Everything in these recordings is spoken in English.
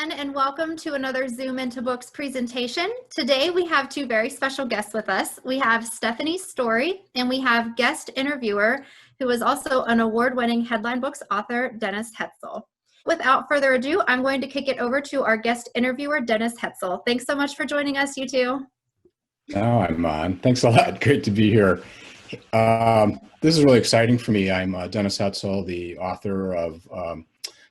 everyone, and welcome to another Zoom Into Books presentation. Today we have two very special guests with us. We have Stephanie Storey, and we have guest interviewer, who is also an award-winning headline books author, Dennis Hetzel. Without further ado, I'm going to kick it over to our guest interviewer, Dennis Hetzel. Thanks so much for joining us, you two. Oh, I'm on. Thanks a lot. Great to be here. This is really exciting for me. I'm Dennis Hetzel, the author of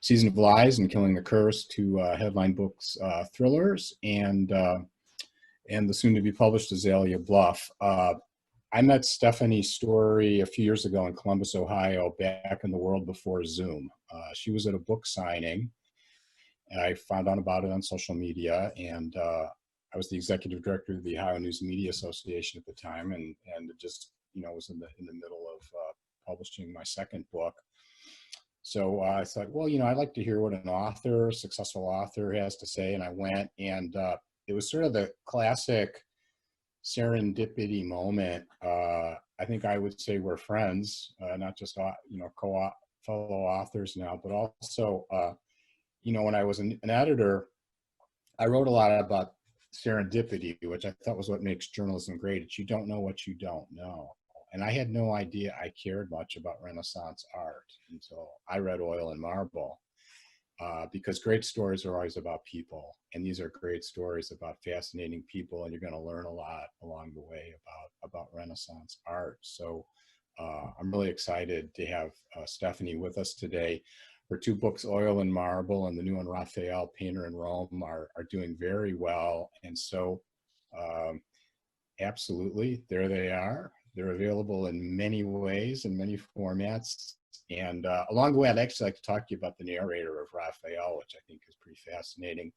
Season of Lies and Killing the Curse, two headline books thrillers, and the soon-to-be published Azalea Bluff. I met Stephanie Storey a few years ago in Columbus, Ohio, back in the world before Zoom. She was at a book signing. I found out about it on social media, and I was the executive director of the Ohio News and Media Association at the time, and it just, was in the middle of publishing my second book. So I thought, well, I'd like to hear what an successful author has to say. And I went, and it was sort of the classic serendipity moment. I think I would say we're friends, not just, fellow authors now, but also, when I was an editor, I wrote a lot about serendipity, which I thought was what makes journalism great. It's you don't know what you don't know. And I had no idea I cared much about Renaissance art until I read Oil and Marble, because great stories are always about people. And these are great stories about fascinating people, and you're going to learn a lot along the way about Renaissance art. So I'm really excited to have Stephanie with us today. Her two books, Oil and Marble, and the new one, Raphael, Painter in Rome, are doing very well. And so absolutely, there they are. They're available in many ways, in many formats. And along the way, I'd actually like to talk to you about the narrator of Raphael, which I think is pretty fascinating.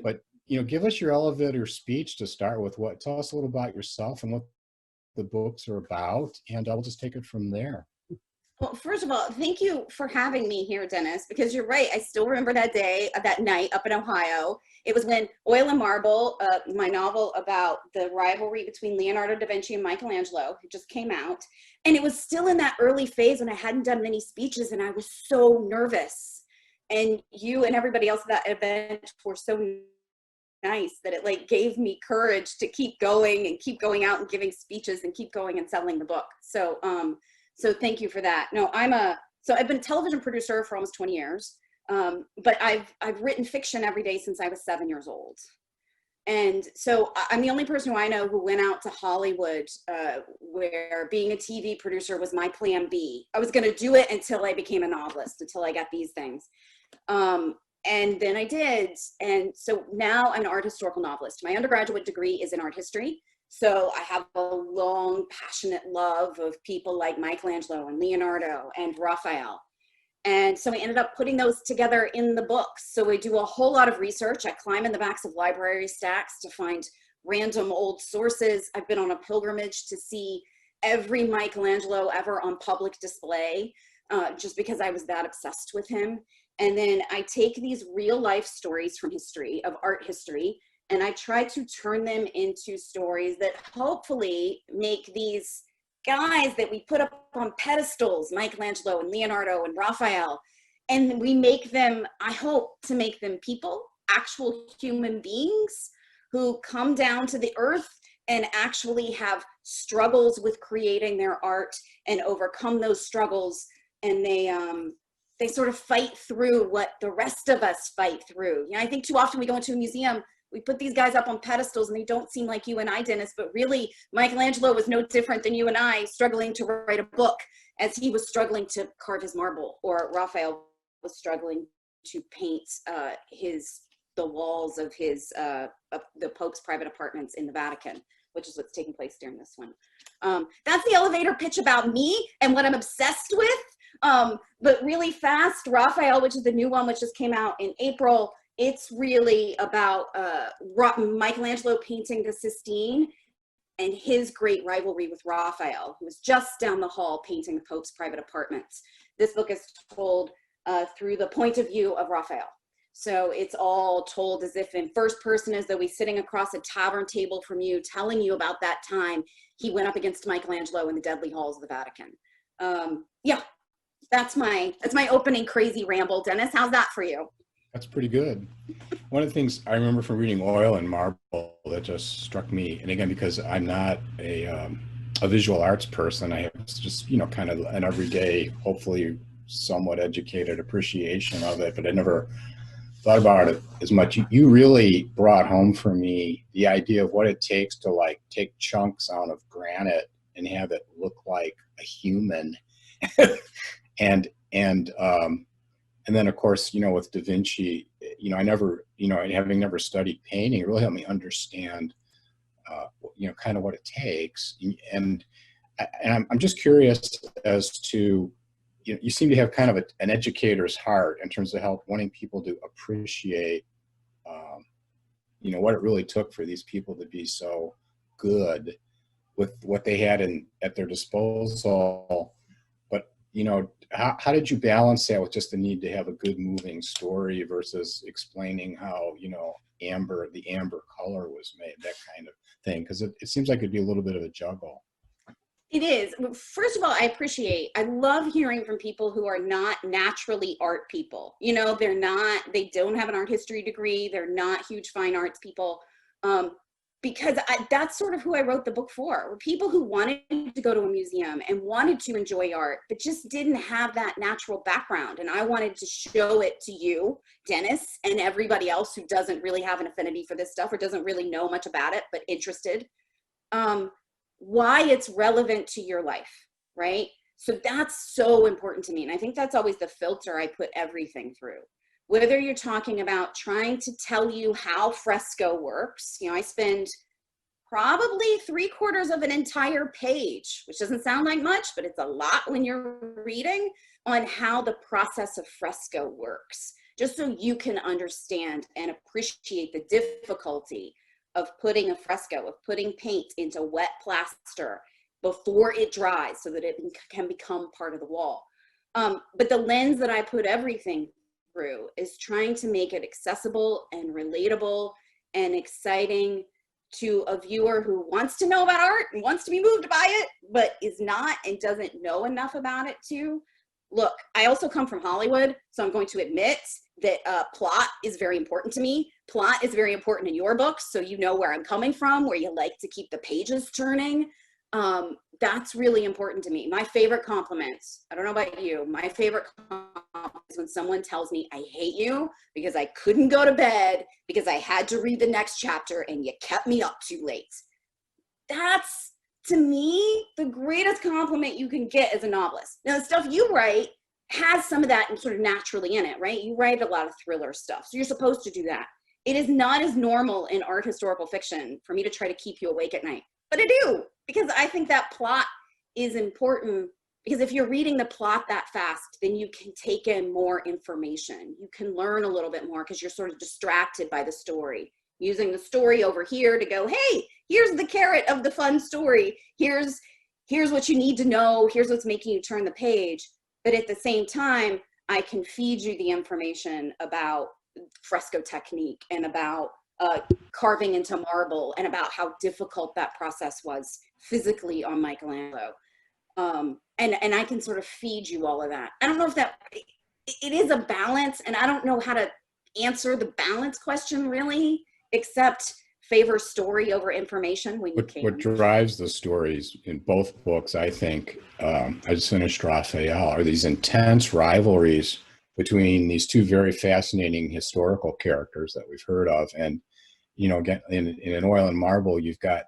But, give us your elevator speech to start with. Tell us a little about yourself and what the books are about, and I'll just take it from there. Well, first of all, thank you for having me here, Dennis, because you're right. I still remember that day, that night up in Ohio. It was when Oil and Marble, my novel about the rivalry between Leonardo da Vinci and Michelangelo, it just came out. And it was still in that early phase when I hadn't done many speeches, and I was so nervous. And you and everybody else at that event were so nice that it gave me courage to keep going and keep going out and giving speeches and keep going and selling the book. So thank you for that. No, I've been a television producer for almost 20 years, but I've written fiction every day since I was 7 years old. And so I'm the only person who I know who went out to Hollywood, where being a TV producer was my plan B. I was going to do it until I became a novelist, until I got these things. And then I did. And so now I'm an art historical novelist. My undergraduate degree is in art history. So I have a long, passionate love of people like Michelangelo and Leonardo and Raphael. And so I ended up putting those together in the books. So I do a whole lot of research. I climb in the backs of library stacks to find random old sources. I've been on a pilgrimage to see every Michelangelo ever on public display, just because I was that obsessed with him. And then I take these real life stories from history, of art history, and I try to turn them into stories that hopefully make these guys that we put up on pedestals, Michelangelo and Leonardo and Raphael, and we make them, I hope to make them people, actual human beings who come down to the earth and actually have struggles with creating their art and overcome those struggles. And they sort of fight through what the rest of us fight through. I think too often we go into a museum, we put these guys up on pedestals and they don't seem like you and I, Dennis, but really Michelangelo was no different than you and I, struggling to write a book as he was struggling to carve his marble, or Raphael was struggling to paint the walls of the Pope's private apartments in the Vatican, which is what's taking place during this one. That's the elevator pitch about me and what I'm obsessed with. But really fast, Raphael, which is the new one, which just came out in April, it's really about Michelangelo painting the Sistine and his great rivalry with Raphael, who was just down the hall painting the Pope's private apartments. This book is told through the point of view of Raphael. So it's all told as if in first person, as though he's sitting across a tavern table from you, telling you about that time he went up against Michelangelo in the deadly halls of the Vatican. Yeah, that's my opening crazy ramble. Dennis, how's that for you? That's pretty good. One of the things I remember from reading Oil and Marble that just struck me, and again, because I'm not a visual arts person, I have just, kind of an everyday, hopefully somewhat educated appreciation of it, but I never thought about it as much. You really brought home for me the idea of what it takes to like take chunks out of granite and have it look like a human. And then, of course, with Da Vinci, I never, having never studied painting, it really helped me understand, kind of what it takes. And I'm just curious as to, you seem to have kind of an educator's heart in terms of wanting people to appreciate, what it really took for these people to be so good with what they had at their disposal. But, how did you balance that with just the need to have a good moving story versus explaining how, the amber color was made, that kind of thing? Because it seems like it'd be a little bit of a juggle. It is. First of all, I love hearing from people who are not naturally art people. They don't have an art history degree. They're not huge fine arts people. Because that's sort of who I wrote the book for, were people who wanted to go to a museum and wanted to enjoy art, but just didn't have that natural background. And I wanted to show it to you, Dennis, and everybody else who doesn't really have an affinity for this stuff or doesn't really know much about it, but interested, why it's relevant to your life, right? So that's so important to me. And I think that's always the filter I put everything through. Whether you're talking about trying to tell you how fresco works, I spend probably 3/4 of an entire page, which doesn't sound like much, but it's a lot when you're reading, on how the process of fresco works, just so you can understand and appreciate the difficulty of putting a fresco, of putting paint into wet plaster before it dries so that it can become part of the wall. But the lens that I put everything through is trying to make it accessible and relatable and exciting to a viewer who wants to know about art and wants to be moved by it, but is not and doesn't know enough about it to. Look, I also come from Hollywood, so I'm going to admit that plot is very important to me. Plot is very important in your books, so you know where I'm coming from, where you like to keep the pages turning. That's really important to me. My favorite compliments, I don't know about you, my favorite compliment is when someone tells me I hate you because I couldn't go to bed because I had to read the next chapter and you kept me up too late. That's, to me, the greatest compliment you can get as a novelist. Now, the stuff you write has some of that sort of naturally in it, right? You write a lot of thriller stuff, so you're supposed to do that. It is not as normal in art historical fiction for me to try to keep you awake at night, but I do, because I think that plot is important, because if you're reading the plot that fast, then you can take in more information. You can learn a little bit more because you're sort of distracted by the story. Using the story over here to go, hey, here's the carrot of the fun story. Here's what you need to know. Here's what's making you turn the page. But at the same time, I can feed you the information about fresco technique and about carving into marble and about how difficult that process was physically on Michelangelo. And I can sort of feed you all of that. I don't know if it is a balance, and I don't know how to answer the balance question really, except favor story over information when you can. What drives the stories in both books, I think, I just finished Raphael, are these intense rivalries between these two very fascinating historical characters that we've heard of. And, again, in Oil and Marble, you've got,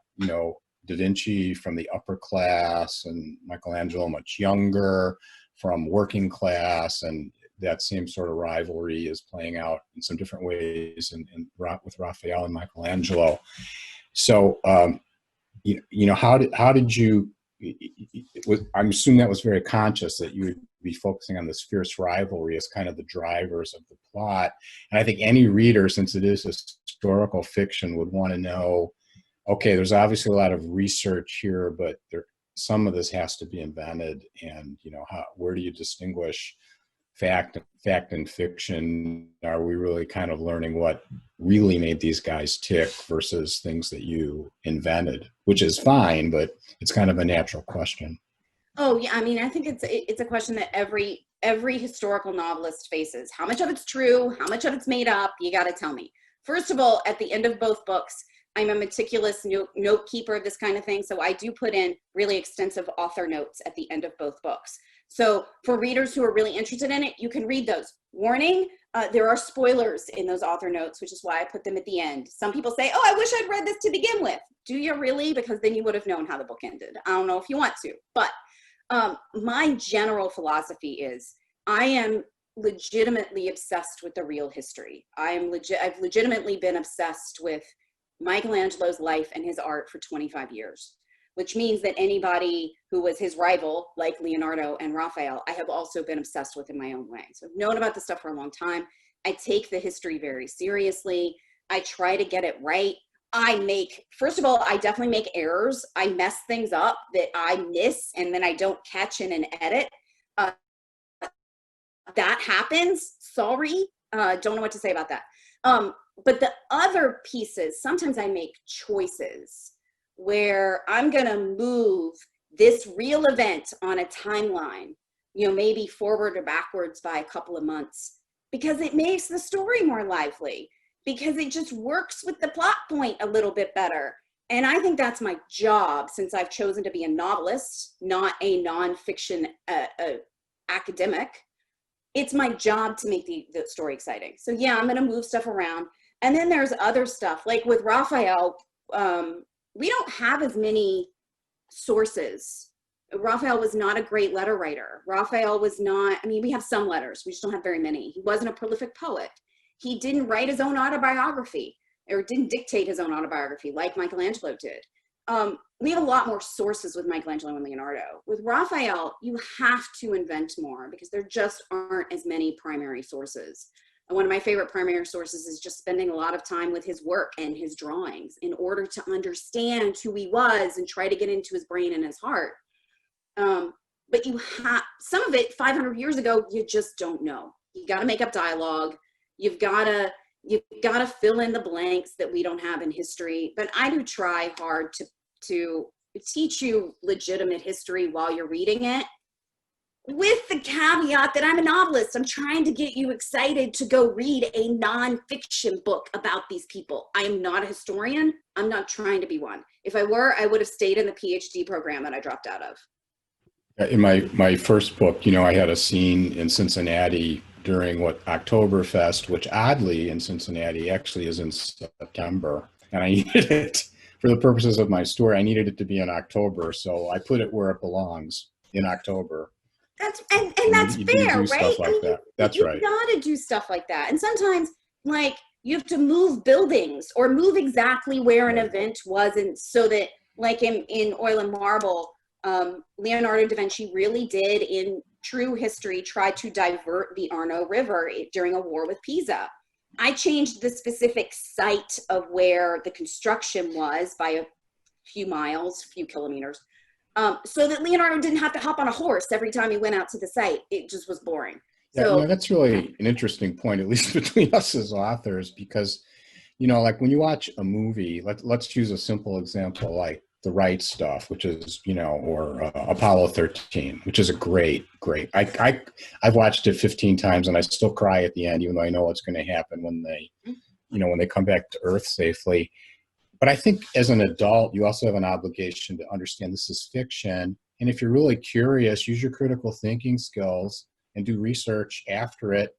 Da Vinci from the upper class and Michelangelo much younger from working class, and that same sort of rivalry is playing out in some different ways with Raphael and Michelangelo. So, how did you? I'm assuming that was very conscious that you would be focusing on this fierce rivalry as kind of the drivers of the plot. And I think any reader, since it is historical fiction, would want to know, okay, there's obviously a lot of research here, but some of this has to be invented. And, where do you distinguish fact and fiction? Are we really kind of learning what really made these guys tick versus things that you invented, which is fine, but it's kind of a natural question. Oh yeah, I mean, I think it's a question that every every historical novelist faces. How much of it's true? How much of it's made up? You got to tell me. First of all, at the end of both books, I'm a meticulous note keeper of this kind of thing. So I do put in really extensive author notes at the end of both books. So for readers who are really interested in it, you can read those. Warning, there are spoilers in those author notes, which is why I put them at the end. Some people say, oh, I wish I'd read this to begin with. Do you really? Because then you would have known how the book ended. I don't know if you want to, but my general philosophy is I am legitimately obsessed with the real history. I've legitimately been obsessed with Michelangelo's life and his art for 25 years, which means that anybody who was his rival, like Leonardo and Raphael, I have also been obsessed with in my own way. So I've known about this stuff for a long time. I take the history very seriously. I try to get it right. First of all, I definitely make errors. I mess things up that I miss and then I don't catch in an edit. That happens. Sorry. Don't know what to say about that. But the other pieces, sometimes I make choices where I'm going to move this real event on a timeline, maybe forward or backwards by a couple of months, because it makes the story more lively, because it just works with the plot point a little bit better. And I think that's my job, since I've chosen to be a novelist, not a nonfiction academic. It's my job to make the story exciting. So yeah, I'm going to move stuff around. And then there's other stuff, like with Raphael, we don't have as many sources. Raphael was not a great letter writer. Raphael was not, we have some letters, we just don't have very many. He wasn't a prolific poet. He didn't write his own autobiography, or didn't dictate his own autobiography like Michelangelo did. We have a lot more sources with Michelangelo and Leonardo. With Raphael, you have to invent more because there just aren't as many primary sources. And one of my favorite primary sources is just spending a lot of time with his work and his drawings in order to understand who he was and try to get into his brain and his heart. But you have, some of it 500 years ago, you just don't know. You got to make up dialogue. You've got to fill in the blanks that we don't have in history. But I do try hard to teach you legitimate history while you're reading it, with the caveat that I'm a novelist. I'm trying to get you excited to go read a nonfiction book about these people. I am not a historian. I'm not trying to be one. If I were, I would have stayed in the PhD program that I dropped out of. In my first book, I had a scene in Cincinnati during Oktoberfest, which oddly in Cincinnati actually is in September. And I needed it, for the purposes of my story, I needed it to be in October. So I put it where it belongs, in October. That's that's fair, right? Stuff like that. That's right. You gotta do stuff like that. And sometimes, you have to move buildings or move exactly where an event was, and so that, like in Oil and Marble, Leonardo da Vinci really did, in true history, try to divert the Arno River during a war with Pisa. I changed the specific site of where the construction was by a few miles, few kilometers, so that Leonardo didn't have to hop on a horse every time he went out to the site. It just was boring. So that's really an interesting point, at least between us as authors, because, like when you watch a movie, let's use a simple example, like The Right Stuff, which is, or Apollo 13, which is a great. I've watched it 15 times and I still cry at the end, even though I know what's going to happen when they come back to Earth safely. But I think as an adult, you also have an obligation to understand this is fiction. And if you're really curious, use your critical thinking skills and do research after it.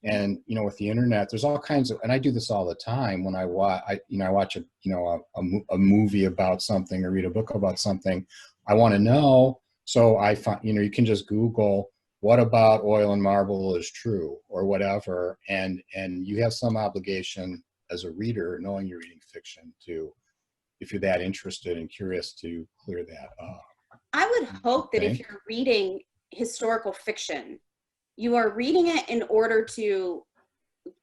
And, with the internet, there's all kinds of, and I do this all the time when I watch a movie about something or read a book about something I want to know. So I find, you can just Google, what about Oil and Marble is true, or whatever. And you have some obligation as a reader, knowing you're reading fiction, to, if you're that interested and curious, to clear that up. I would hope that if you're reading historical fiction, you are reading it in order to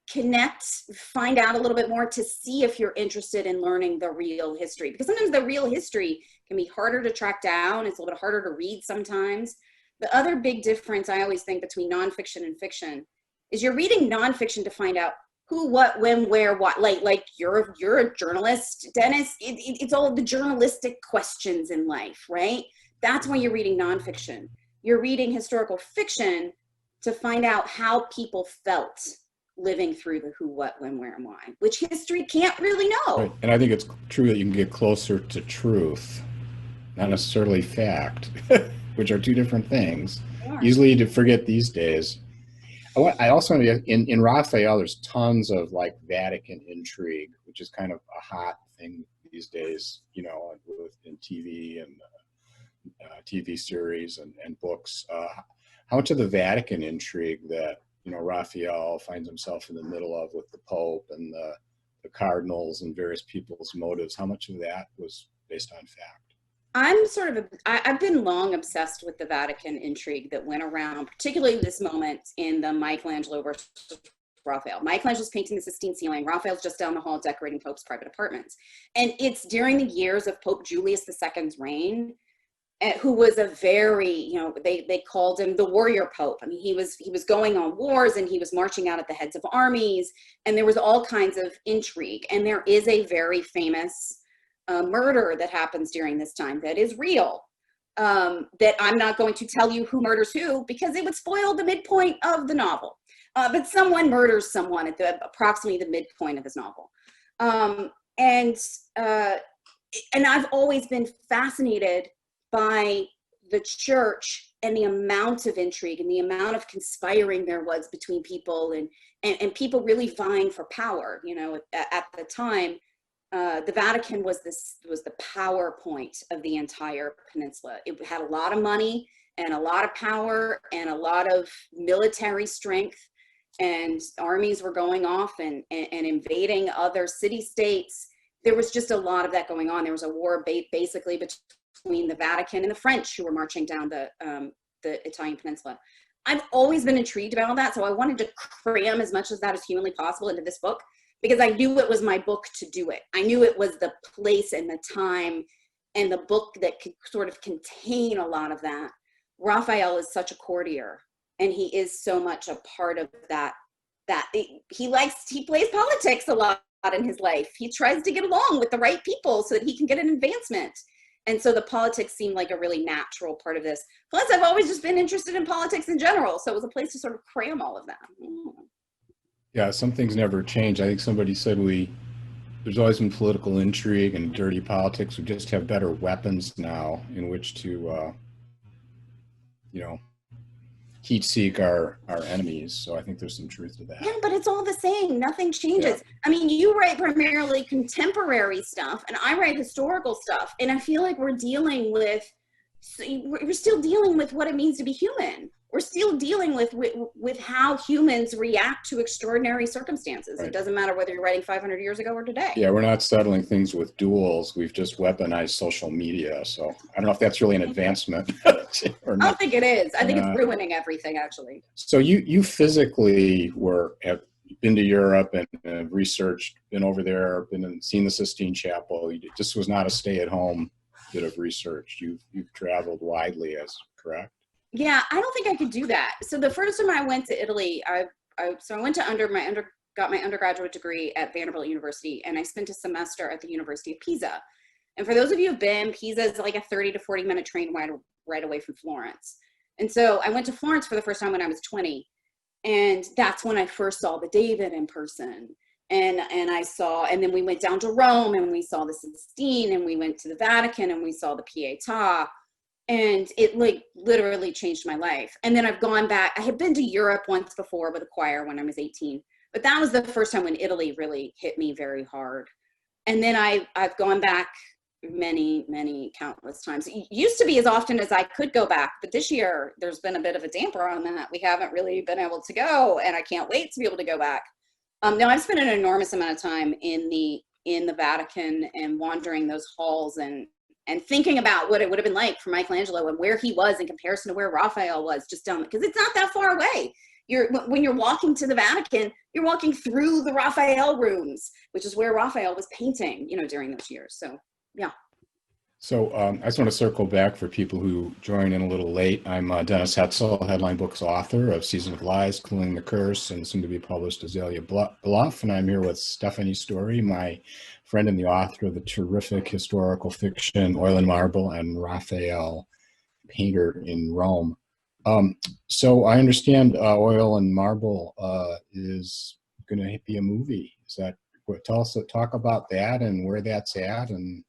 connect, find out a little bit more, to see if you're interested in learning the real history. Because sometimes the real history can be harder to track down. It's a little bit harder to read sometimes. The other big difference I always think between nonfiction and fiction is you're reading nonfiction to find out who, what, when, where, what. Like you're a journalist, Dennis. It's all the journalistic questions in life, right? That's why you're reading nonfiction. You're reading historical fiction to find out how people felt living through the who, what, when, where, and why, which history can't really know. Right. And I think it's true that you can get closer to truth, not necessarily fact, which are two different things. Easily to forget these days. I also want to, in Raphael, there's tons of like Vatican intrigue, which is kind of a hot thing these days, you know, in TV and TV series and books. How much of the Vatican intrigue that, you know, Raphael finds himself in the middle of with the Pope and the cardinals and various people's motives, how much of that was based on fact? I've been long obsessed with the Vatican intrigue that went around, particularly this moment in the Michelangelo versus Raphael. Michelangelo's painting the Sistine ceiling. Raphael's just down the hall decorating Pope's private apartments. And it's during the years of Pope Julius II's reign, who was a very, you know, they called him the warrior Pope. I mean, he was going on wars and he was marching out at the heads of armies, and there was all kinds of intrigue. And there is a very famous murder that happens during this time that is real, that I'm not going to tell you who murders who because it would spoil the midpoint of the novel. But someone murders someone at approximately the midpoint of his novel. And I've always been fascinated by the church and the amount of intrigue and the amount of conspiring there was between people and people really vying for power. You know, at the time, the Vatican was the power point of the entire peninsula. It had a lot of money and a lot of power and a lot of military strength, and armies were going off and invading other city-states. There was just a lot of that going on. There was a war basically between the Vatican and the French, who were marching down the Italian peninsula. I've always been intrigued about all that, so I wanted to cram as much of that as humanly possible into this book, because I knew it was my book to do it. I knew it was the place and the time and the book that could sort of contain a lot of that. Raphael is such a courtier, and he is so much a part of that he plays politics a lot in his life. He tries to get along with the right people so that he can get an advancement. And so the politics seemed like a really natural part of this. Plus, I've always just been interested in politics in general, so it was a place to sort of cram all of that. Yeah, some things never change. I think somebody said there's always been political intrigue and dirty politics. We just have better weapons now in which to, you know, heat seek our enemies. So I think there's some truth to that. Yeah, but it's all the same. Nothing changes. Yeah. I mean, you write primarily contemporary stuff, and I write historical stuff. And I feel like we're still dealing with what it means to be human. We're still dealing with how humans react to extraordinary circumstances. Right. It doesn't matter whether you're writing 500 years ago or today. Yeah, we're not settling things with duels. We've just weaponized social media. So I don't know if that's really an advancement. Or not. I don't think it is. I think it's ruining everything, actually. So you physically have been to Europe and researched, been over there, seen the Sistine Chapel. This was not a stay-at-home bit of research. You've traveled widely, correct? Yeah, I don't think I could do that. So the first time I went to Italy, I went to got my undergraduate degree at Vanderbilt University, and I spent a semester at the University of Pisa. And for those of you who've been, Pisa is like a 30 to 40 minute train right away from Florence. And so I went to Florence for the first time when I was 20, and that's when I first saw the David in person. And then we went down to Rome and we saw the Sistine, and we went to the Vatican and we saw the Pietà. And it like literally changed my life. And then I've gone back. I had been to Europe once before with a choir when I was 18, but that was the first time when Italy really hit me very hard. And then I've gone back many countless times. It used to be as often as I could go back, but this year there's been a bit of a damper on that. We haven't really been able to go, and I can't wait to be able to go back. Now I've spent an enormous amount of time in the Vatican and wandering those halls and thinking about what it would have been like for Michelangelo and where he was in comparison to where Raphael was, just down, because it's not that far away. When you're walking to the Vatican, you're walking through the Raphael rooms, which is where Raphael was painting, you know, during those years. So, yeah. So I just want to circle back for people who joined in a little late. I'm Dennis Hetzel, Headline Books author of Season of Lies, Killing the Curse, and soon to be published Azalea Bluff. And I'm here with Stephanie Storey, my friend and the author of the terrific historical fiction Oil and Marble and Raphael, Painter in Rome. So I understand Oil and Marble is going to be a movie. Is that what? Talk about that and where that's at, and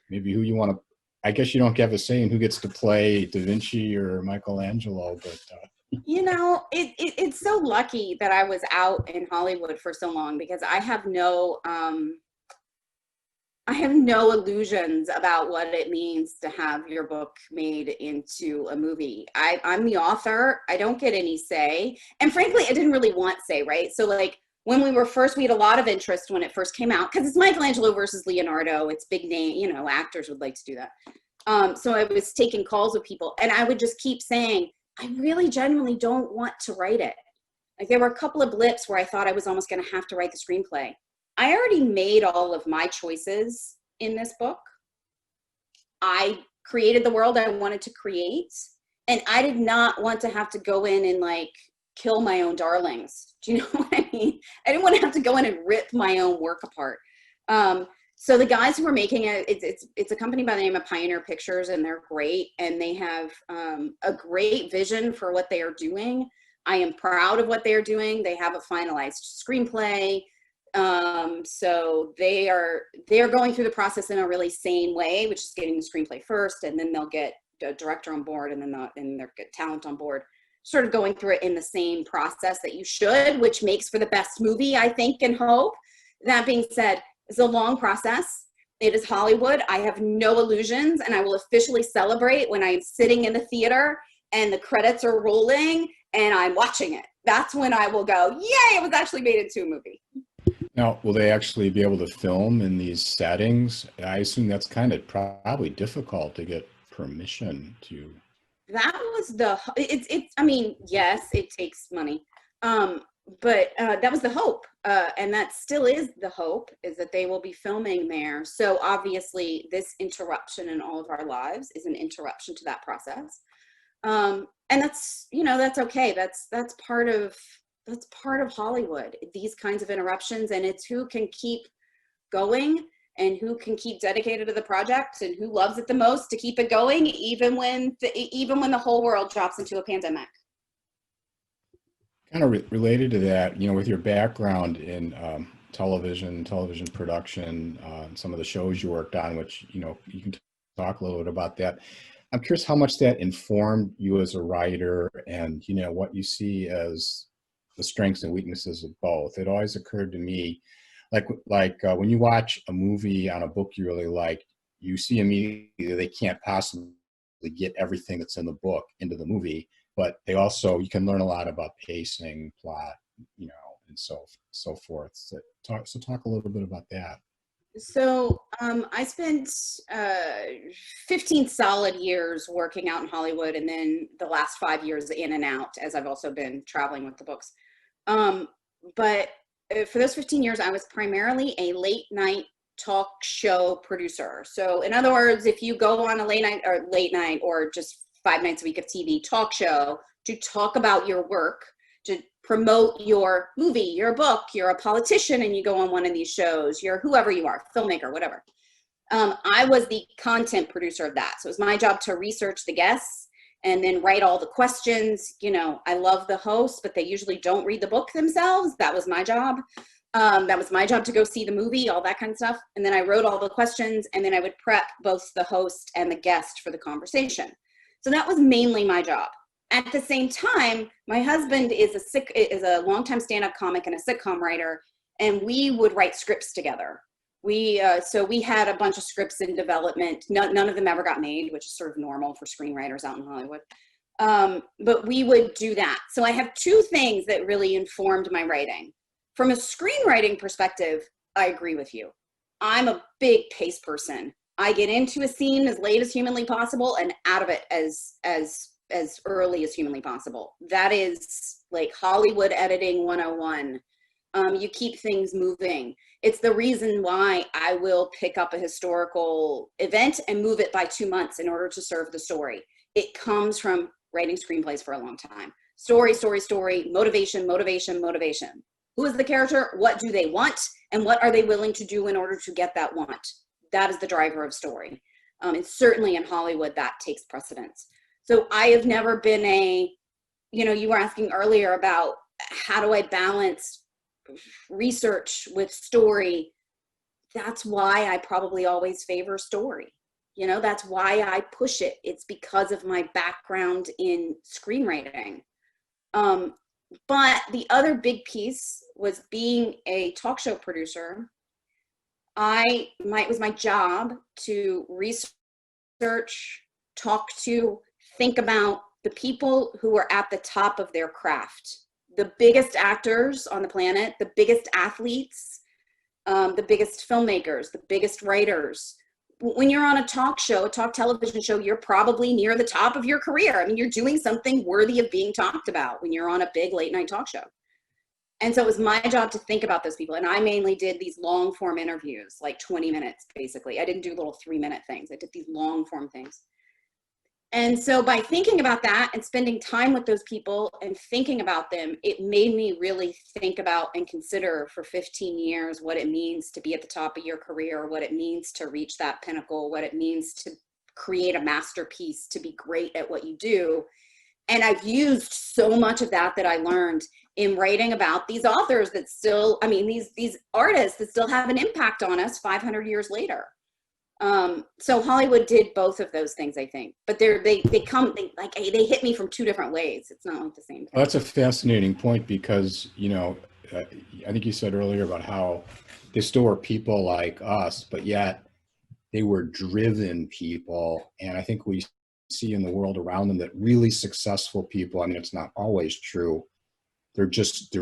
maybe who you want to. I guess you don't have a say in who gets to play Da Vinci or Michelangelo, but You know, it's so lucky that I was out in Hollywood for so long, because I have no illusions about what it means to have your book made into a movie. I'm the author. I don't get any say. And frankly, I didn't really want say, right? So like when we had a lot of interest when it first came out, because it's Michelangelo versus Leonardo. It's big name, you know, actors would like to do that. So I was taking calls with people, and I would just keep saying, I really genuinely don't want to write it. Like there were a couple of blips where I thought I was almost going to have to write the screenplay. I already made all of my choices in this book. I created the world I wanted to create, and I did not want to have to go in and like kill my own darlings. Do you know what I mean? I didn't want to have to go in and rip my own work apart. So the guys who are making it, it's a company by the name of Pioneer Pictures, and they're great, and they have a great vision for what they are doing. I am proud of what they are doing. They have a finalized screenplay. So they are going through the process in a really sane way, which is getting the screenplay first, and then they'll get a director on board, and then they'll get talent on board, sort of going through it in the same process that you should, which makes for the best movie, I think and hope. That being said, it's a long process. It is Hollywood. I have no illusions, and I will officially celebrate when I'm sitting in the theater and the credits are rolling and I'm watching it. That's when I will go, yay, it was actually made into a movie. now will they actually be able to film in these settings? I assume that's kind of probably difficult to get permission to. That was I mean, yes, it takes money. But that was the hope, and that still is the hope, is that they will be filming there. So obviously this interruption in all of our lives is an interruption to that process, and that's, you know, that's okay. That's part of Hollywood, these kinds of interruptions, and it's who can keep going and who can keep dedicated to the project and who loves it the most to keep it going, even when the whole world drops into a pandemic. Kind of related to that, you know, with your background in television production, and some of the shows you worked on, which, you know, you can talk a little bit about that. I'm curious how much that informed you as a writer, and, you know, what you see as the strengths and weaknesses of both. It always occurred to me, like when you watch a movie on a book you really like, you see immediately they can't possibly get everything that's in the book into the movie. But they also, you can learn a lot about pacing, plot, you know, and so forth. So talk a little bit about that. So I spent 15 solid years working out in Hollywood, and then the last 5 years in and out, as I've also been traveling with the books. But for those 15 years, I was primarily a late night talk show producer. So in other words, if you go on a late night or just 5 nights a week of TV talk show to talk about your work, to promote your movie, your book, you're a politician and you go on one of these shows, you're whoever you are, filmmaker, whatever. I was the content producer of that. So it was my job to research the guests and then write all the questions. You know, I love the hosts, but they usually don't read the book themselves. That was my job. That was my job to go see the movie, all that kind of stuff. And then I wrote all the questions, and then I would prep both the host and the guest for the conversation. So that was mainly my job. At the same time, my husband is a longtime stand-up comic and a sitcom writer, and we would write scripts together. So we had a bunch of scripts in development. None of them ever got made, which is sort of normal for screenwriters out in Hollywood. But we would do that. So I have two things that really informed my writing. From a screenwriting perspective, I agree with you. I'm a big pace person. I get into a scene as late as humanly possible and out of it as early as humanly possible. That is like Hollywood editing 101. You keep things moving. It's the reason why I will pick up a historical event and move it by 2 months in order to serve the story. It comes from writing screenplays for a long time. Story, motivation. Who is the character? What do they want? And what are they willing to do in order to get that want? That is the driver of story. And certainly in Hollywood, that takes precedence. So I have never been you were asking earlier about how do I balance research with story. That's why I probably always favor story. That's why I push it. It's because of my background in screenwriting. But the other big piece was being a talk show producer. It was my job to research, talk to, think about the people who are at the top of their craft, the biggest actors on the planet, the biggest athletes, the biggest filmmakers, the biggest writers. When you're on a talk television show, you're probably near the top of your career. I mean, you're doing something worthy of being talked about when you're on a big late night talk show. And so it was my job to think about those people. And I mainly did these long form interviews, like 20 minutes, basically. I didn't do little 3-minute things. I did these long form things. And so by thinking about that and spending time with those people and thinking about them, it made me really think about and consider for 15 years what it means to be at the top of your career, what it means to reach that pinnacle, what it means to create a masterpiece, to be great at what you do. And I've used so much of that I learned in writing about these authors that still, these artists that still have an impact on us 500 years later. So Hollywood did both of those things, I think, but they hit me from two different ways. It's not like the same thing. Well, that's a fascinating point because, I think you said earlier about how they still were people like us, but yet they were driven people. And I think we see in the world around them that really successful people, it's not always true. They're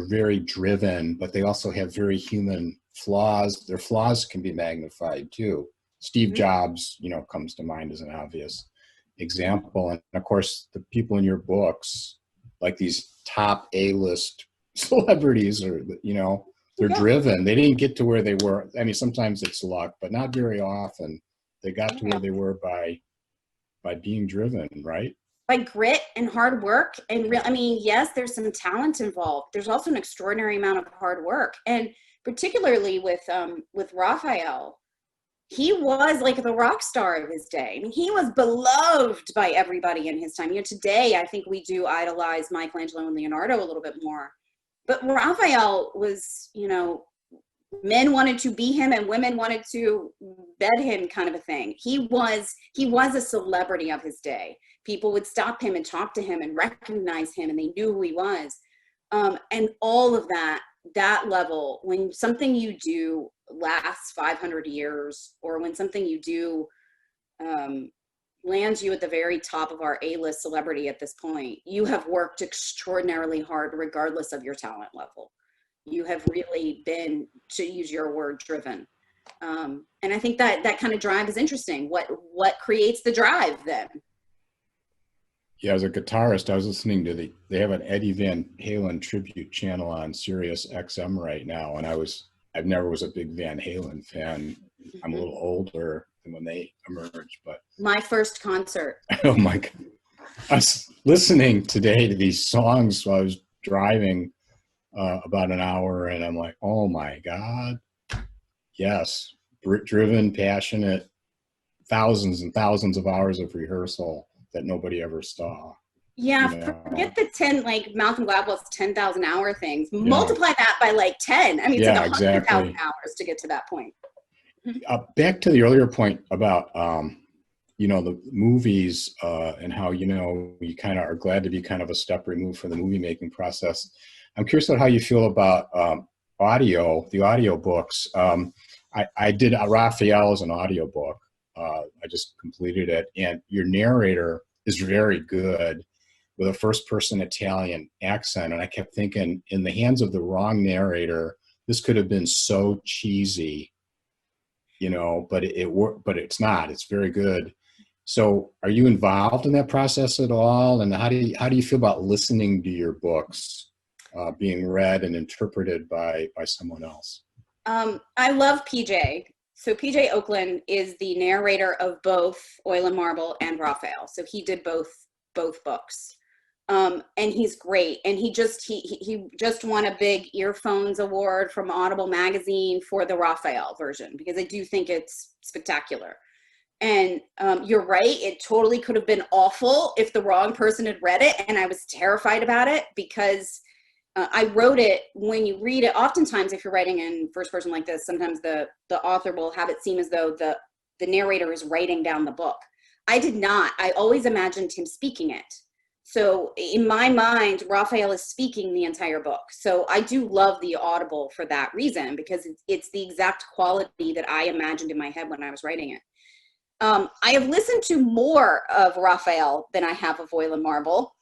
very driven, but they also have very human flaws. Their flaws can be magnified too. Steve Jobs, comes to mind as an obvious example. And of course, the people in your books, like these top A-list celebrities they're driven. They didn't get to where they were. Sometimes it's luck, but not very often. They got to where they were by being driven, right? By grit and hard work. And yes, there's some talent involved. There's also an extraordinary amount of hard work. And particularly with Raphael, he was like the rock star of his day. He was beloved by everybody in his time. Today, I think we do idolize Michelangelo and Leonardo a little bit more. But Raphael was, men wanted to be him and women wanted to bed him kind of a thing. He was a celebrity of his day. People would stop him and talk to him and recognize him and they knew who he was. And all of that level, when something you do lasts 500 years, or when something you do lands you at the very top of our A-list celebrity at this point, you have worked extraordinarily hard regardless of your talent level. You have really been, to use your word, driven. And I think that kind of drive is interesting. What creates the drive then? Yeah, as a guitarist, I was listening to they have an Eddie Van Halen tribute channel on Sirius XM right now. And I never was a big Van Halen fan. I'm a little older than when they emerged, but. My first concert. Oh my God. I was listening today to these songs while I was driving about an hour and I'm like, oh my God. Yes. Driven, passionate, thousands and thousands of hours of rehearsal that nobody ever saw. Yeah, forget the 10, like Malcolm Gladwell's 10,000 hour things. Multiply that by like 10. It's like 100,000 hours to get to that point. Back to the earlier point about, the movies and how, you kind of are glad to be kind of a step removed from the movie making process. I'm curious about how you feel about the audio books. I did Raphael as an audio book. I just completed it, and your narrator is very good with a first-person Italian accent. And I kept thinking, in the hands of the wrong narrator, this could have been so cheesy, but it worked. But it's not. It's very good. So, are you involved in that process at all? And how do you feel about listening to your books being read and interpreted by someone else? I love PJ. So PJ Oakland is the narrator of both Oil and Marble and Raphael. So he did both books. And he's great. And he just won a big earphones award from Audible magazine for the Raphael version, because I do think it's spectacular. And you're right, it totally could have been awful if the wrong person had read it, and I was terrified about it because I wrote it. When you read it, oftentimes if you're writing in first person like this, sometimes the author will have it seem as though the narrator is writing down the book. I did not. I always imagined him speaking it. So in my mind, Raphael is speaking the entire book. So I do love the Audible for that reason, because it's the exact quality that I imagined in my head when I was writing it. I have listened to more of Raphael than I have of Oil and Marble,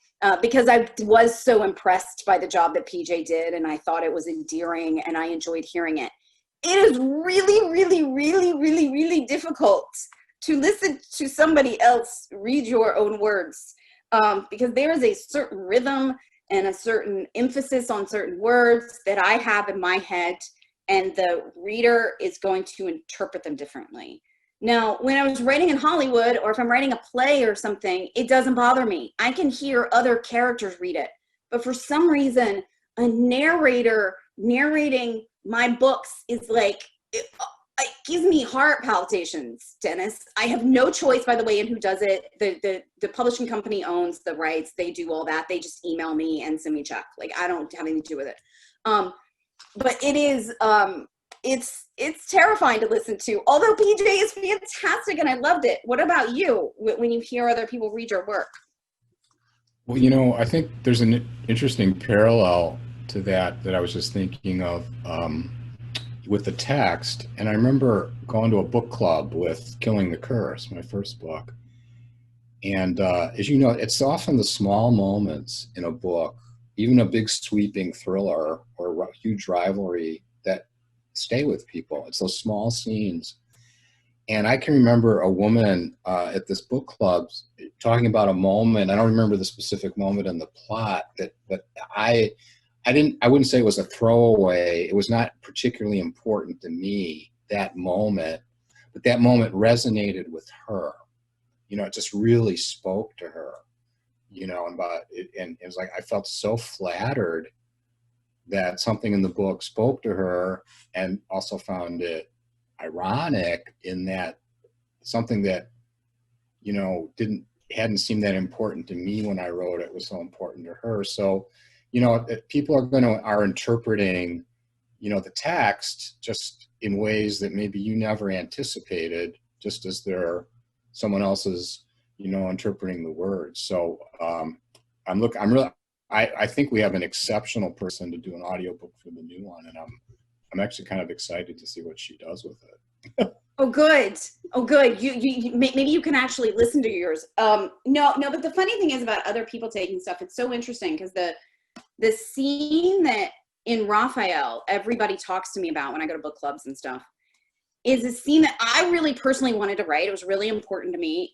because I was so impressed by the job that PJ did, and I thought it was endearing, and I enjoyed hearing it. It is really, really, really, really, really difficult to listen to somebody else read your own words, because there is a certain rhythm and a certain emphasis on certain words that I have in my head, and the reader is going to interpret them differently. Now, when I was writing in Hollywood, or if I'm writing a play or something, it doesn't bother me. I can hear other characters read it. But for some reason, a narrator narrating my books is like, it gives me heart palpitations, Dennis. I have no choice, by the way, in who does it. The publishing company owns the rights. They do all that. They just email me and send me a check. Like, I don't have anything to do with it. But it is, it's terrifying to listen to. Although PJ is fantastic and I loved it. What about you when you hear other people read your work? Well, you know, I think there's an interesting parallel to that I was just thinking of with the text. And I remember going to a book club with Killing the Curse, my first book. And as you know, it's often the small moments in a book, even a big sweeping thriller or a huge rivalry, that stay with people. It's those small scenes. And I can remember a woman at this book club talking about a moment. I don't remember the specific moment in the plot, but I wouldn't say it was a throwaway. It was not particularly important to me, that moment, but that moment resonated with her. You know, it just really spoke to her, you know, and it was like, I felt so flattered that something in the book spoke to her, and also found it ironic in that something that, you know, hadn't seemed that important to me when I wrote it was so important to her. So, you know, people are interpreting, you know, the text just in ways that maybe you never anticipated, just as they're someone else's, you know, interpreting the words. So I think we have an exceptional person to do an audiobook for the new one, and I'm actually kind of excited to see what she does with it. Oh, good. Oh, good. You maybe you can actually listen to yours. No, but the funny thing is about other people taking stuff, it's so interesting because the scene that in Raphael everybody talks to me about when I go to book clubs and stuff is a scene that I really personally wanted to write. It was really important to me.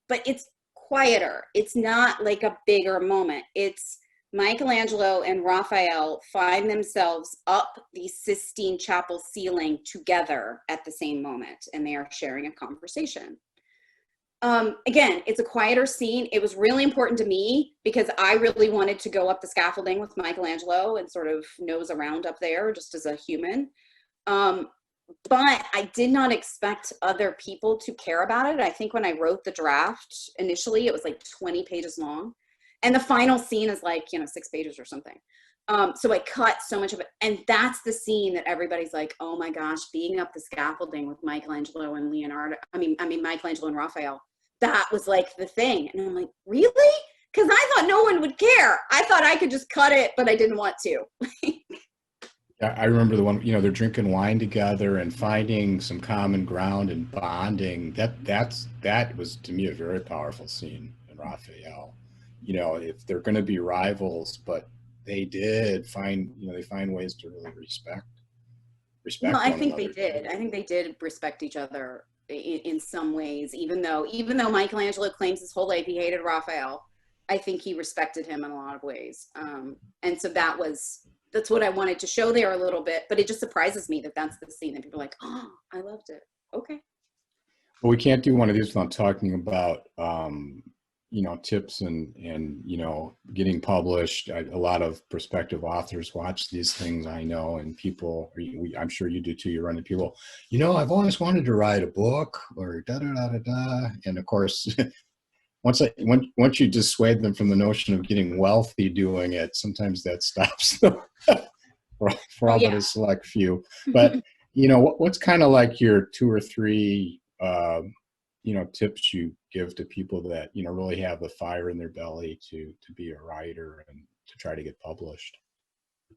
But it's quieter. It's not like a bigger moment. It's Michelangelo and Raphael find themselves up the Sistine Chapel ceiling together at the same moment, and they are sharing a conversation. Again, it's a quieter scene. It was really important to me because I really wanted to go up the scaffolding with Michelangelo and sort of nose around up there just as a human. But I did not expect other people to care about it. I think when I wrote the draft initially, it was like 20 pages long. And the final scene is like, 6 pages or something. So I cut so much of it. And that's the scene that everybody's like, oh my gosh, being up the scaffolding with Michelangelo and Leonardo. I mean, Michelangelo and Raphael, that was like the thing. And I'm like, really? Because I thought no one would care. I thought I could just cut it, but I didn't want to. Yeah, I remember the one, they're drinking wine together and finding some common ground and bonding. That was, to me, a very powerful scene in Raphael. If they're going to be rivals, but they did find, they find ways to really respect. Well, I think they did. I think they did respect each other in some ways, even though Michelangelo claims his whole life he hated Raphael. I think he respected him in a lot of ways. And so that's what I wanted to show there a little bit, but it just surprises me that that's the scene that people are like, oh, I loved it. Okay. Well, we can't do one of these without talking about tips and getting published. A lot of prospective authors watch these things, I know, and people, I'm sure you do too. You run into people, I've always wanted to write a book or da da da da da. And of course, once you dissuade them from the notion of getting wealthy doing it, sometimes that stops them for all but a select few. But what's kind of like your 2 or 3 tips you give to people that really have the fire in their belly to be a writer and to try to get published?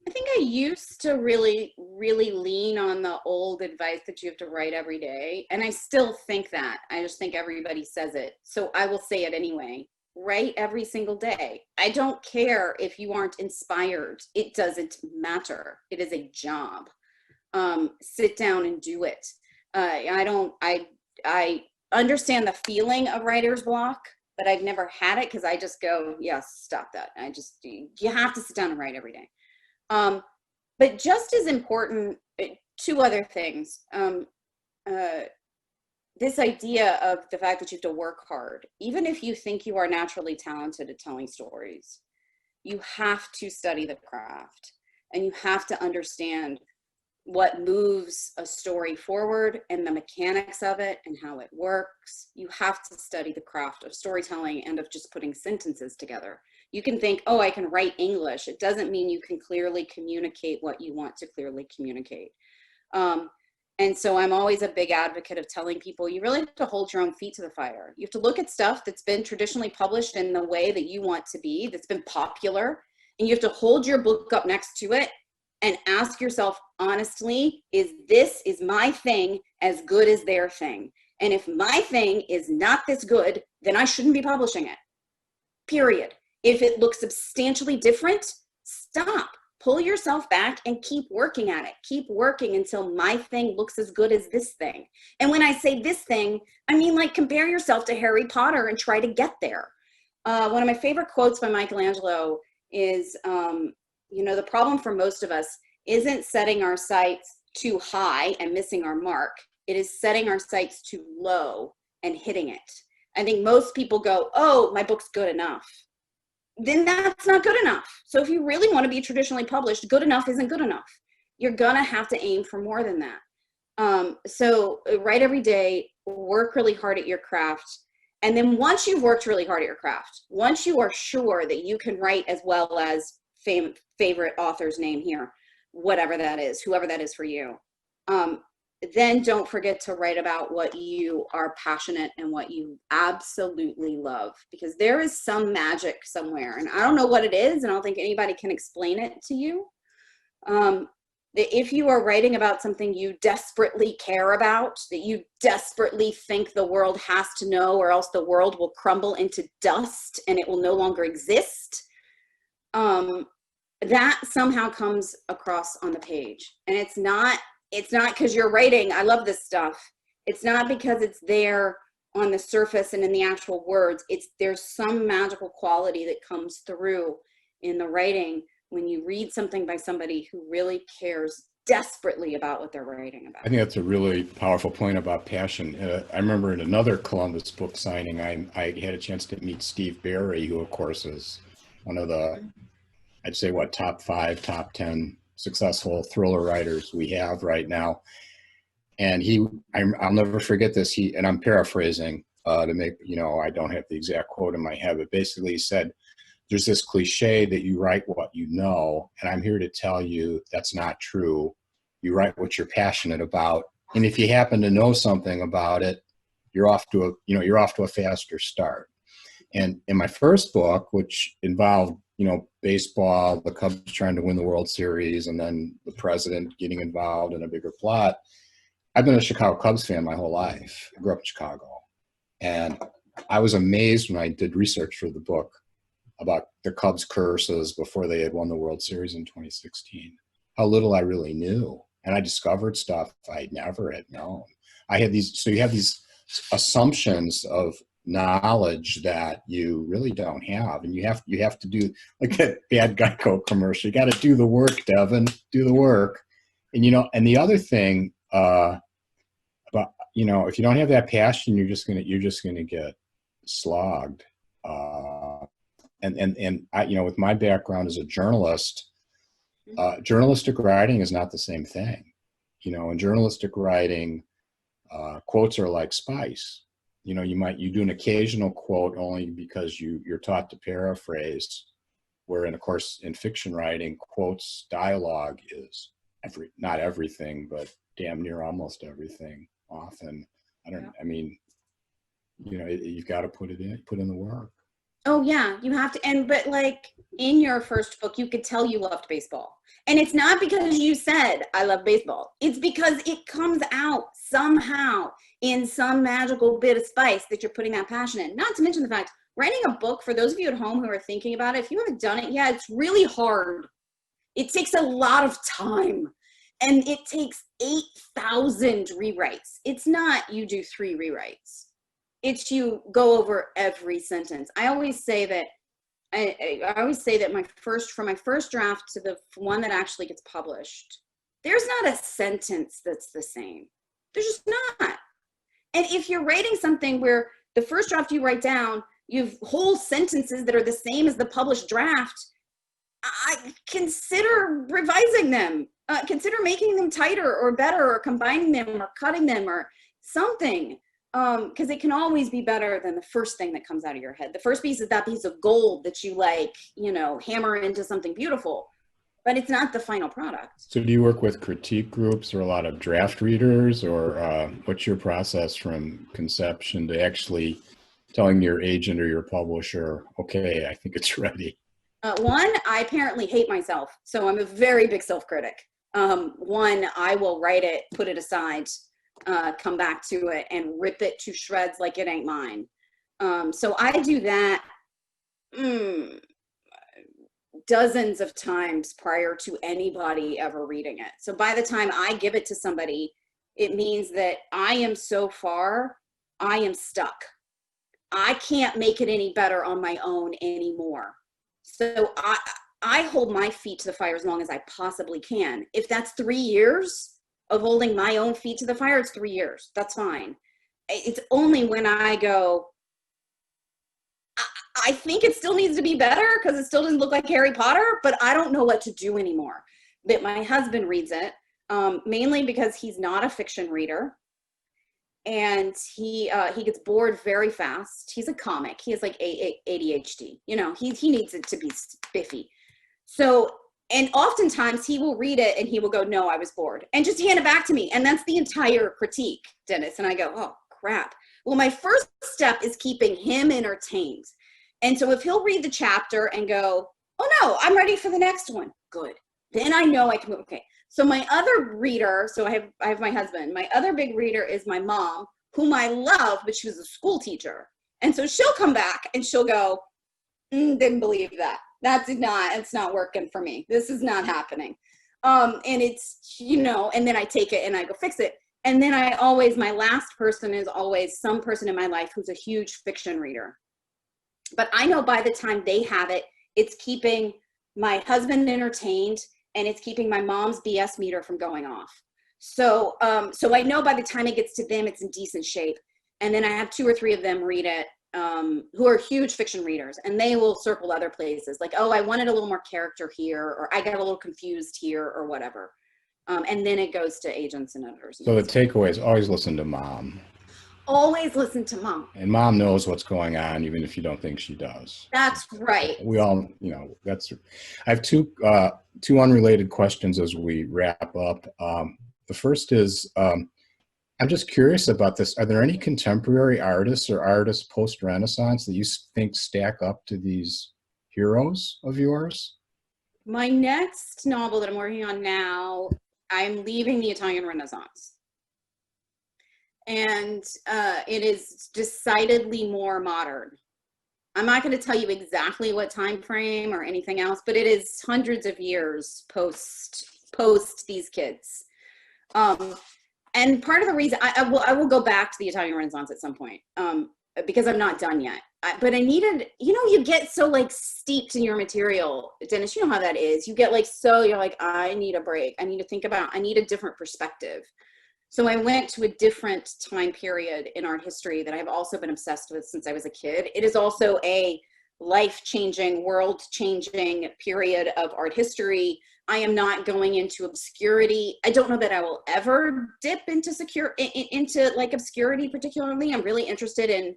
I think I used to really, really lean on the old advice that you have to write every day. And I still think that. I just think everybody says it. So I will say it anyway. Write every single day. I don't care if you aren't inspired. It doesn't matter. It is a job. Sit down and do it. I understand the feeling of writer's block, but I've never had it because I just go, yes, stop that. You have to sit down and write every day. But just as important, 2 other things. This idea of the fact that you have to work hard, even if you think you are naturally talented at telling stories, you have to study the craft and you have to understand what moves a story forward and the mechanics of it and how it works. You have to study the craft of storytelling and of just putting sentences together. You can think, oh, I can write English. It doesn't mean you can clearly communicate what you want to clearly communicate. And so I'm always a big advocate of telling people you really have to hold your own feet to the fire. You have to look at stuff that's been traditionally published in the way that you want to be, that's been popular, and you have to hold your book up next to it and ask yourself honestly, is my thing as good as their thing? And if my thing is not this good, then I shouldn't be publishing it, period. If it looks substantially different, stop. Pull yourself back and keep working at it. Keep working until my thing looks as good as this thing. And when I say this thing, I mean like compare yourself to Harry Potter and try to get there. One of my favorite quotes by Michelangelo is, the problem for most of us isn't setting our sights too high and missing our mark. It is setting our sights too low and hitting it. I think most people go, oh, my book's good enough. Then that's not good enough. So if you really want to be traditionally published, good enough isn't good enough. You're going to have to aim for more than that. So write every day, work really hard at your craft. And then once you've worked really hard at your craft, once you are sure that you can write as well as favorite author's name here, whatever that is, whoever that is for you, then don't forget to write about what you are passionate and what you absolutely love, because there is some magic somewhere, and I don't know what it is, and I don't think anybody can explain it to you. If you are writing about something you desperately care about, that you desperately think the world has to know, or else the world will crumble into dust and it will no longer exist, that somehow comes across on the page. And it's not because you're writing, I love this stuff. It's not because it's there on the surface and in the actual words. There's some magical quality that comes through in the writing when you read something by somebody who really cares desperately about what they're writing about. I think that's a really powerful point about passion. I remember in another Columbus book signing, I had a chance to meet Steve Berry, who of course is one of the, I'd say top 5, top 10 successful thriller writers we have right now. And I'll never forget this. And I'm paraphrasing to make, I don't have the exact quote in my head, but basically he said, there's this cliche that you write what you know, and I'm here to tell you that's not true. You write what you're passionate about. And if you happen to know something about it, you're off to a faster start. And in my first book, which involved, baseball, the Cubs trying to win the World Series, and then the president getting involved in a bigger plot, I've been a Chicago Cubs fan my whole life. I grew up in Chicago. And I was amazed when I did research for the book about the Cubs curses before they had won the World Series in 2016, how little I really knew. And I discovered stuff I never had known. So you have these assumptions of knowledge that you really don't have. And you have to do like that bad Geico commercial. You got to do the work, Devin, do the work. And, and the other thing about, if you don't have that passion, you're just going to get slogged. And I, with my background as a journalist, journalistic writing is not the same thing. In journalistic writing, quotes are like spice. You do an occasional quote only because you're taught to paraphrase, wherein, of course, in fiction writing, quotes, dialogue is not everything, but damn near almost everything. Often, you've got to put in the work. Oh yeah, you have to. But like in your first book, you could tell you loved baseball. And it's not because you said, I love baseball. It's because it comes out somehow in some magical bit of spice that you're putting that passion in. Not to mention the fact, writing a book, for those of you at home who are thinking about it, if you haven't done it yet, it's really hard. It takes a lot of time. And it takes 8,000 rewrites. It's not you do 3 rewrites. It's you go over every sentence. I always say that from my first draft to the one that actually gets published, there's not a sentence that's the same. There's just not. And if you're writing something where the first draft you write down, you have whole sentences that are the same as the published draft, I consider revising them. Consider making them tighter or better, or combining them or cutting them or something. Because it can always be better than the first thing that comes out of your head. The first piece is that piece of gold that you hammer into something beautiful, but it's not the final product. So do you work with critique groups or a lot of draft readers, or what's your process from conception to actually telling your agent or your publisher, okay, I think it's ready? One, I apparently hate myself. So I'm a very big self-critic. One, I will write it, put it aside, come back to it and rip it to shreds like it ain't mine. So I do that dozens of times prior to anybody ever reading it. So by the time I give it to somebody, it means that I am stuck. I can't make it any better on my own anymore. So I hold my feet to the fire as long as I possibly can. If that's 3 years of holding my own feet to the fire, it's 3 years. That's fine. It's only when I go, I think it still needs to be better because it still doesn't look like Harry Potter, but I don't know what to do anymore. That my husband reads it, mainly because he's not a fiction reader. And he gets bored very fast. He's a comic. He has like ADHD. He needs it to be spiffy. So, and oftentimes he will read it and he will go, no, I was bored, and just hand it back to me. And that's the entire critique, Dennis. And I go, oh crap. Well, my first step is keeping him entertained. And so if he'll read the chapter and go, oh no, I'm ready for the next one. Good. Then I know I can move. Okay. So my other reader, so I have my husband. My other big reader is my mom, whom I love, but she was a school teacher. And so she'll come back and she'll go, didn't believe that. It's not working for me. This is not happening. And it's, and then I take it and I go fix it. And then my last person is always some person in my life who's a huge fiction reader. But I know by the time they have it, it's keeping my husband entertained, and it's keeping my mom's BS meter from going off. So I know by the time it gets to them, it's in decent shape. And then I have 2 or 3 of them read it, who are huge fiction readers, and they will circle other places like, oh, I wanted a little more character here, or I got a little confused here, or whatever. And then it goes to agents and editors. So the takeaway is always listen to mom. Always listen to mom. And mom knows what's going on, even if you don't think she does. That's right. We all, I have two unrelated questions as we wrap up. The first is, I'm just curious about this. Are there any contemporary artists or artists post-Renaissance that you think stack up to these heroes of yours? My next novel that I'm working on now, I'm leaving the Italian Renaissance. And it is decidedly more modern. I'm not going to tell you exactly what time frame or anything else, but it is hundreds of years post these kids. And part of the reason I will go back to the Italian Renaissance at some point, because I'm not done yet. But I needed, you get so like steeped in your material, Dennis, you know how that is. You get like, you're like, I need a break. I need to think about, I need a different perspective. So I went to a different time period in art history that I've also been obsessed with since I was a kid. It is also a life-changing, world-changing period of art history. I am not going into obscurity. I don't know that I will ever dip into like obscurity particularly. I'm really interested in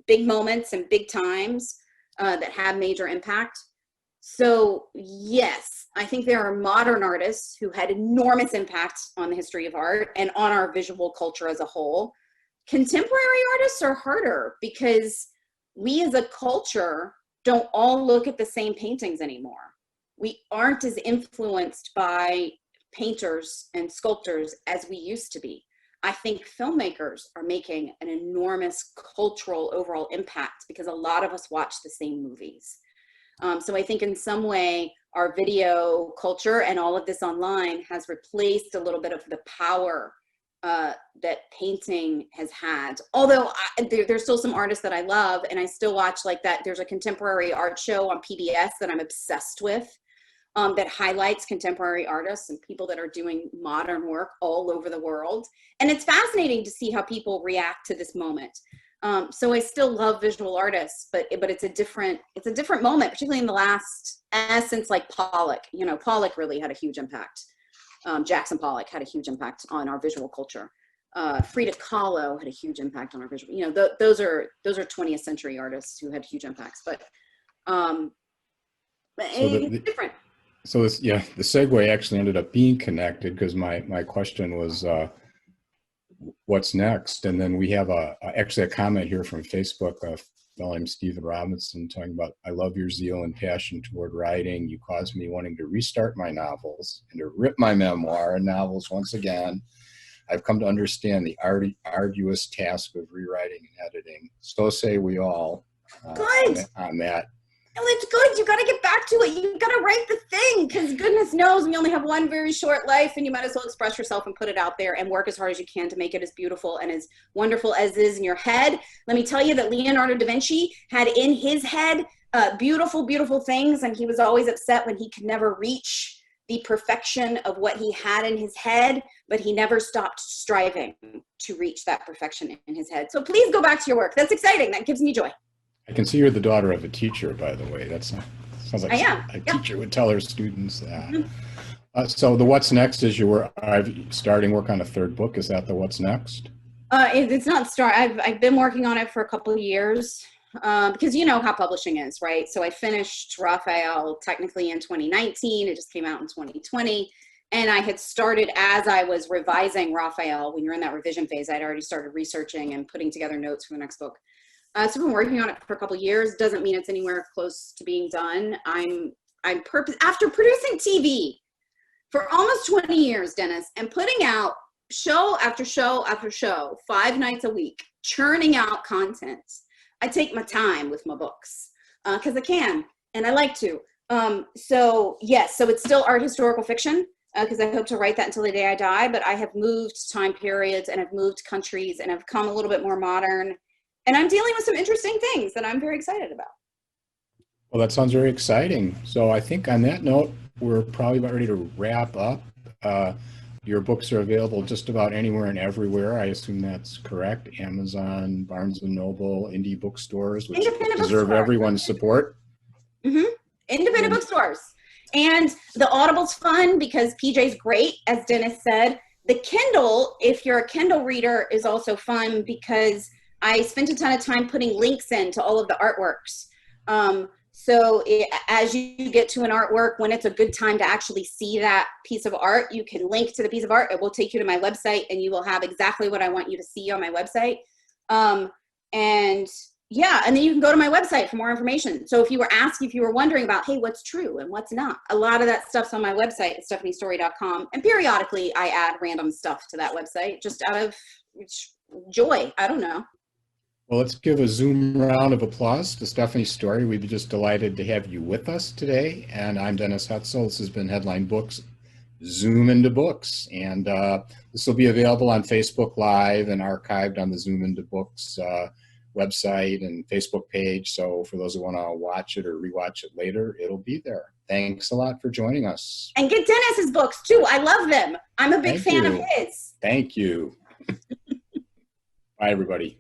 big moments and big times that have major impact. So yes, I think there are modern artists who had enormous impact on the history of art and on our visual culture as a whole. Contemporary artists are harder because we as a culture don't all look at the same paintings anymore. We aren't as influenced by painters and sculptors as we used to be. I think filmmakers are making an enormous cultural overall impact because a lot of us watch the same movies. So I think in some way our video culture and all of this online has replaced a little bit of the power that painting has had. Although there's still some artists that I love and I still watch like that. There's a contemporary art show on PBS that I'm obsessed with that highlights contemporary artists and people that are doing modern work all over the world. And it's fascinating to see how people react to this moment. So I still love visual artists, but it's a different moment, particularly in the last, since like Pollock, you know, Pollock really had a huge impact. Jackson Pollock had a huge impact on our visual culture. Frida Kahlo had a huge impact on our visual, you know, those are 20th century artists who had huge impacts, but it's different. So this, yeah, the segue actually ended up being connected because my question was, what's next? And then we have actually a comment here from Facebook, a fellow named Stephen Robinson talking about, I love your zeal and passion toward writing. You caused me wanting to restart my novels and to rip my memoir and novels once again. I've come to understand the arduous task of rewriting and editing. So say we all on that. Oh, it's good. You got to get back to it. You got to write the thing because goodness knows we only have one very short life and you might as well express yourself and put it out there and work as hard as you can to make it as beautiful and as wonderful as it is in your head. Let me tell you that Leonardo da Vinci had in his head beautiful, beautiful things, and he was always upset when he could never reach the perfection of what he had in his head, but he never stopped striving to reach that perfection in his head. So please go back to your work. That's exciting. That gives me joy. I can see you're the daughter of a teacher, by the way. Sounds like a teacher would tell her students that. Mm-hmm. So the what's next is you're starting work on a third book. Is that the what's next? It's not start. I've been working on it for a couple of years because you know how publishing is, right? So I finished Raphael technically in 2019. It just came out in 2020. And I had started as I was revising Raphael. When you're in that revision phase, I'd already started researching and putting together notes for the next book. So I've been working on it for a couple of years. Doesn't mean it's anywhere close to being done. After producing TV for almost 20 years, Dennis, and putting out show after show after show, 5 nights a week, churning out content. I take my time with my books because I can and I like to. So yes, so it's still art historical fiction because I hope to write that until the day I die. But I have moved time periods and I've moved countries and I've come a little bit more modern. And I'm dealing with some interesting things that I'm very excited about. Well, that sounds very exciting. So I think on that note, we're probably about ready to wrap up. Your books are available just about anywhere and everywhere. I assume that's correct. Amazon, Barnes & Noble, indie bookstores, which deserve everyone's support. Mm-hmm. Independent bookstores. And the Audible's fun because PJ's great, as Dennis said. The Kindle, if you're a Kindle reader, is also fun because I spent a ton of time putting links into all of the artworks. As you get to an artwork, when it's a good time to actually see that piece of art, you can link to the piece of art. It will take you to my website and you will have exactly what I want you to see on my website. And then you can go to my website for more information. So if you were wondering about, hey, what's true and what's not, a lot of that stuff's on my website at stephaniestorey.com. And periodically I add random stuff to that website just out of joy. I don't know. Well, let's give a Zoom round of applause to Stephanie Storey. We'd be just delighted to have you with us today. And I'm Dennis Hetzel. This has been Headline Books, Zoom into Books. And this will be available on Facebook Live and archived on the Zoom into Books website and Facebook page. So for those who want to watch it or rewatch it later, it'll be there. Thanks a lot for joining us. And get Dennis's books too. I love them. I'm a big fan of his. Thank you. Bye, everybody.